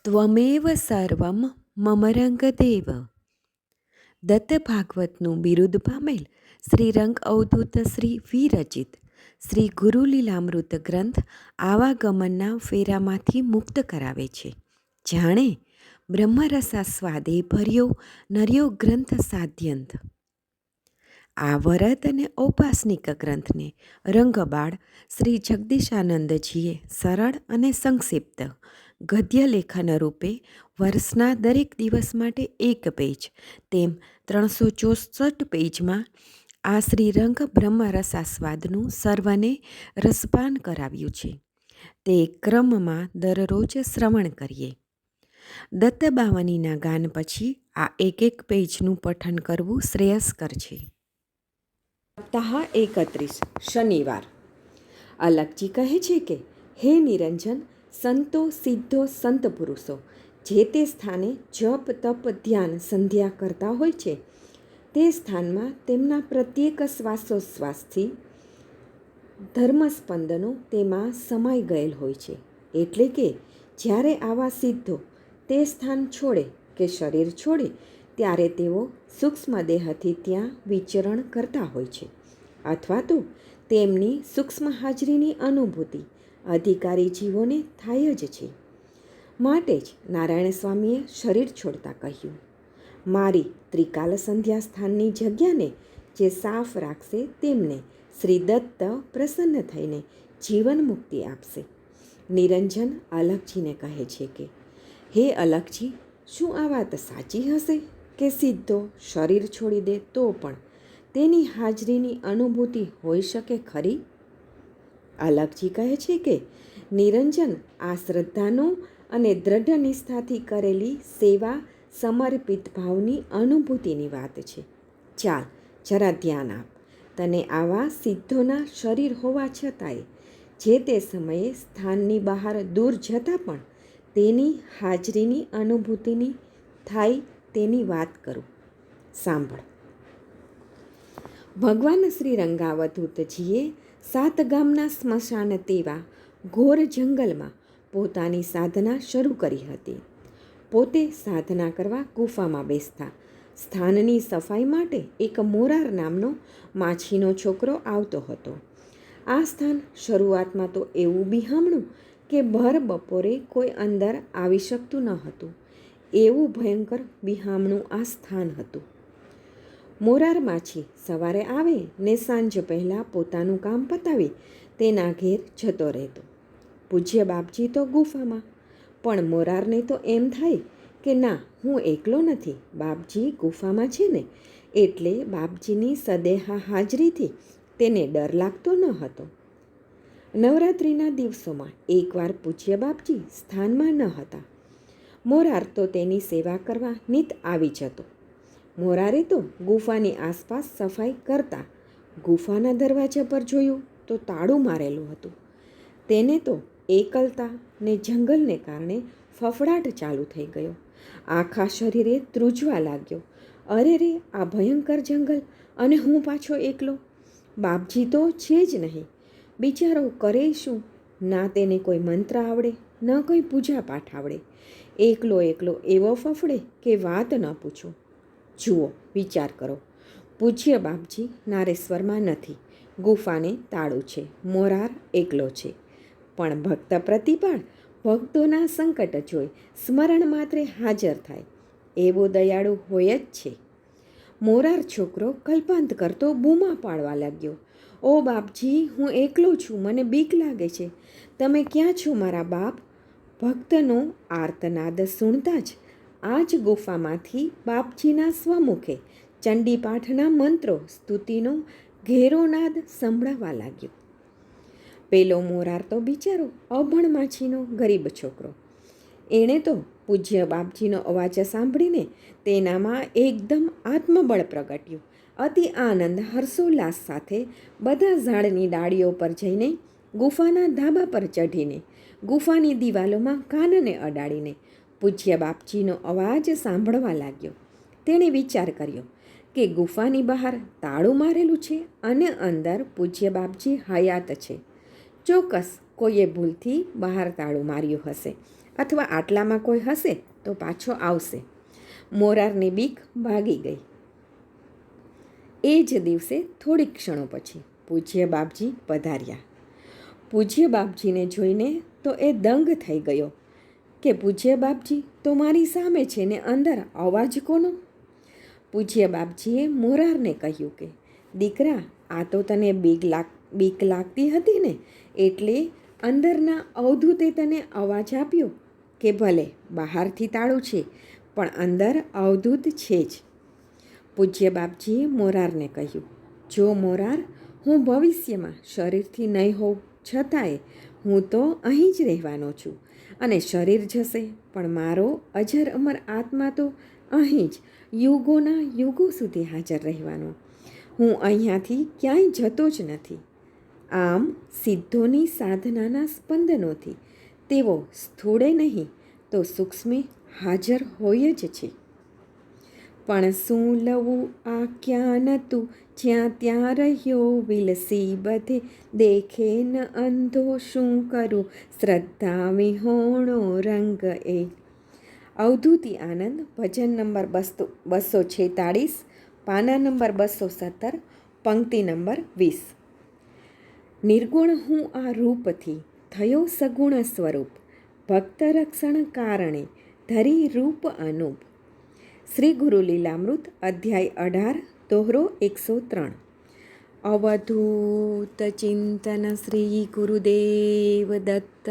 ત્વમેવ સર્વમ મમ રંગદેવ. દત્ત ભાગવતનું બિરુદ પામેલ શ્રી રંગ અવધૂત શ્રી વિરચિત શ્રી ગુરુલીલામૃત ગ્રંથ આવાગમનના ફેરામાંથી મુક્ત કરાવે છે. જાણે બ્રહ્મરસાસ્વાદે ભર્યો નર્યો ગ્રંથ સાધ્યંત. આ વરદ અને ઔપાસનિક ગ્રંથને રંગબાળ શ્રી જગદીશાનંદજીએ સરળ અને સંક્ષિપ્ત ગદ્ય લેખન રૂપે વર્ષના દરેક દિવસ માટે એક પેજ તેમ 364 પેજમાં આ શ્રીરંગ બ્રહ્મરસાસ્વાદનું સર્વને રસપાન કરાવ્યું છે. તે ક્રમમાં દરરોજ શ્રવણ કરીએ. દત્તબાવનીના ગાન પછી આ એક પેજનું પઠન કરવું શ્રેયસ્કર છે. સપ્તાહ 31 શનિવાર. અલગજી કહે છે કે હે નિરંજન, સંતો સિદ્ધો સંત પુરુષો જે તે સ્થાને જપ તપ ધ્યાન સંધ્યા કરતા હોય છે તે સ્થાનમાં તેમના પ્રત્યેક શ્વાસોશ્વાસથી ધર્મસ્પંદનો તેમાં સમાઈ ગયેલ હોય છે. એટલે કે જ્યારે આવા સિદ્ધો તે સ્થાન છોડે કે શરીર છોડે ત્યારે તેઓ સૂક્ષ્મ દેહથી ત્યાં વિચરણ કરતા હોય છે અથવા તો તેમની સૂક્ષ્મ હાજરીની અનુભૂતિ અધિકારી જીવોને થાય જ છે. માટે જ નારાયણ સ્વામીએ શરીર છોડતા કહ્યું, મારી ત્રિકાલ સંધ્યા સ્થાનની જગ્યાને જે સાફ રાખશે તેમને શ્રી દત્ત પ્રસન્ન થઈને જીવન મુક્તિ આપશે. નિરંજન અલગજીને કહે છે કે હે અલગજી, શું આ વાત સાચી હશે કે સિદ્ધો શરીર છોડી દે તો પણ તેની હાજરીની અનુભૂતિ હોઈ શકે ખરી? અલગજી કહે છે કે નિરંજન, આ શ્રદ્ધાનો અને દ્રઢ નિષ્ઠાથી કરેલી સેવા સમર્પિત ભાવની અનુભૂતિની વાત છે. ચાલ જરા ધ્યાન આપ. તને આવા સિદ્ધોના શરીર હોવા છતાંય જે તે સમયે સ્થાનની બહાર દૂર જતાં પણ તેની હાજરીની અનુભૂતિની થાય તેની વાત કરું. સાંભળ. ભગવાન શ્રી રંગાવધૂતજીએ સાતગામના સ્મશાન તેવા ઘોર જંગલમાં પોતાની સાધના શરૂ કરી હતી. પોતે સાધના કરવા ગુફામાં બેસતા. સ્થાનની સફાઈ માટે એક મોરાર નામનો માછીનો છોકરો આવતો હતો. આ સ્થાન શરૂઆતમાં તો એવું બિહામણું કે ભર બપોરે કોઈ અંદર આવી શકતું ન હતું. એવું ભયંકર બિહામણું આ સ્થાન હતું. મોરાર માછી સવારે આવે ને સાંજ પહેલાં પોતાનું કામ પતાવી તેના ઘેર જતો રહેતો. પૂજ્ય બાપજી તો ગુફામાં, પણ મોરારને તો એમ થાય કે ના, હું એકલો નથી, બાપજી ગુફામાં છે ને, એટલે બાપજીની સદેહા હાજરીથી તેને ડર લાગતો ન હતો. નવરાત્રિના દિવસોમાં એકવાર પૂજ્ય બાપજી સ્થાનમાં ન હતા. મોરાર તો તેની સેવા કરવા નિત આવી જતો. મોરારે તો ગુફાની આસપાસ સફાઈ કરતા ગુફાના દરવાજા પર જોયું તો તાળું મારેલું હતું. તેને તો એકલતા ને જંગલને કારણે ફફડાટ ચાલુ થઈ ગયો. આખા શરીરે ધ્રુજવા લાગ્યો. અરે રે, આ ભયંકર જંગલ અને હું પાછો એકલો! બાપજી તો છે જ નહીં. બિચારો કરે શું? ના તેને કોઈ મંત્ર આવડે, ન કોઈ પૂજા પાઠ આવડે. એકલો એકલો એવો ફફડે કે વાત ન પૂછો. જુઓ, વિચાર કરો. પૂજ્ય બાપજી નારેશ્વરમાં નથી, ગુફાને તાળું છે, મોરાર એકલો છે, પણ ભક્ત પ્રતિપાળ ભક્તોના સંકટ જોઈ સ્મરણ માત્રે હાજર થાય એવો દયાળુ હોય જ છે. મોરાર છોકરો કલ્પાંત કરતો બૂમા પાડવા લાગ્યો, ઓ બાપજી, હું એકલો છું, મને બીક લાગે છે, તમે ક્યાં છો મારા બાપ? ભક્તનો આર્તનાદ સુણતા જ આ જ ગુફામાંથી બાપજીના સ્વમુખે ચંડીપાઠના મંત્રો સ્તુતિનો ઘેરો નાદ સંભળાવા લાગ્યો. પેલો મોરાર તો બિચારો અભણ માછીનો ગરીબ છોકરો. એણે તો પૂજ્ય બાપજીનો અવાજ સાંભળીને તેનામાં એકદમ આત્મબળ પ્રગટ્યું. અતિ આનંદ હર્ષોલ્લાસ સાથે બધા ઝાડની ડાળીઓ પર જઈને, ગુફાના ધાબા પર ચઢીને, ગુફાની દિવાલોમાં કાનને અડાડીને પૂજ્ય બાપજીનો અવાજ સાંભળવા લાગ્યો. તેણે વિચાર કર્યો કે ગુફાની બહાર તાળું મારેલું છે અને અંદર પૂજ્ય બાપજી હયાત છે. ચોક્કસ કોઈએ ભૂલથી બહાર તાળું માર્યું હશે અથવા આટલામાં કોઈ હશે તો પાછો આવશે. મોરારની બીક ભાગી ગઈ. એ જ દિવસે થોડીક ક્ષણો પછી પૂજ્ય બાપજી પધાર્યા. પૂજ્ય બાપજીને જોઈને તો એ દંગ થઈ ગયો કે પૂજ્ય બાપજી તો મારી સામે છે ને અંદર અવાજ કોનો? પૂજ્ય બાપજીએ મોરારને કહ્યું કે દીકરા, આ તો તને બીક લાગતી હતી ને, એટલે અંદરના અવધૂતે તને અવાજ આપ્યો કે ભલે બહારથી તાળું છે પણ અંદર અવધૂત છે જ. પૂજ્ય બાપજીએ મોરારને કહ્યું, જો મોરાર, હું ભવિષ્યમાં શરીરથી નહીં હોઉં છતાંય હું તો અહીં જ રહેવાનો છું અને શરીર જશે પણ મારો અજર અમર આત્મા તો અહીં જ યુગોના યુગો સુધી હાજર રહેવાનો. હું અહીંયાથી ક્યાંય જતો જ નથી. આમ સિદ્ધોની સાધનાના સ્પંદનોથી તેઓ સ્થૂળે નહીં તો સૂક્ષ્મે હાજર હોય જ છે. પણ શું લવું આખ્યાન તું, જ્યાં ત્યાં રહ્યો વિલસી બધે, દેખે ન અંધો શું કરું શ્રદ્ધા વિહોણો રંગ એ. અવધૂતિ આનંદ, ભજન નંબર 246, પાના નંબર 217, પંક્તિ નંબર 20. નિર્ગુણ હું આ રૂપથી થયો સગુણ સ્વરૂપ, ભક્ત રક્ષણ કારણે ધરી રૂપ અનુપ. શ્રી ગુરુ લીલામૃત, અધ્યાય 18, દોહરો 103. અવધૂત ચિંતન શ્રી ગુરુદેવ દત્ત.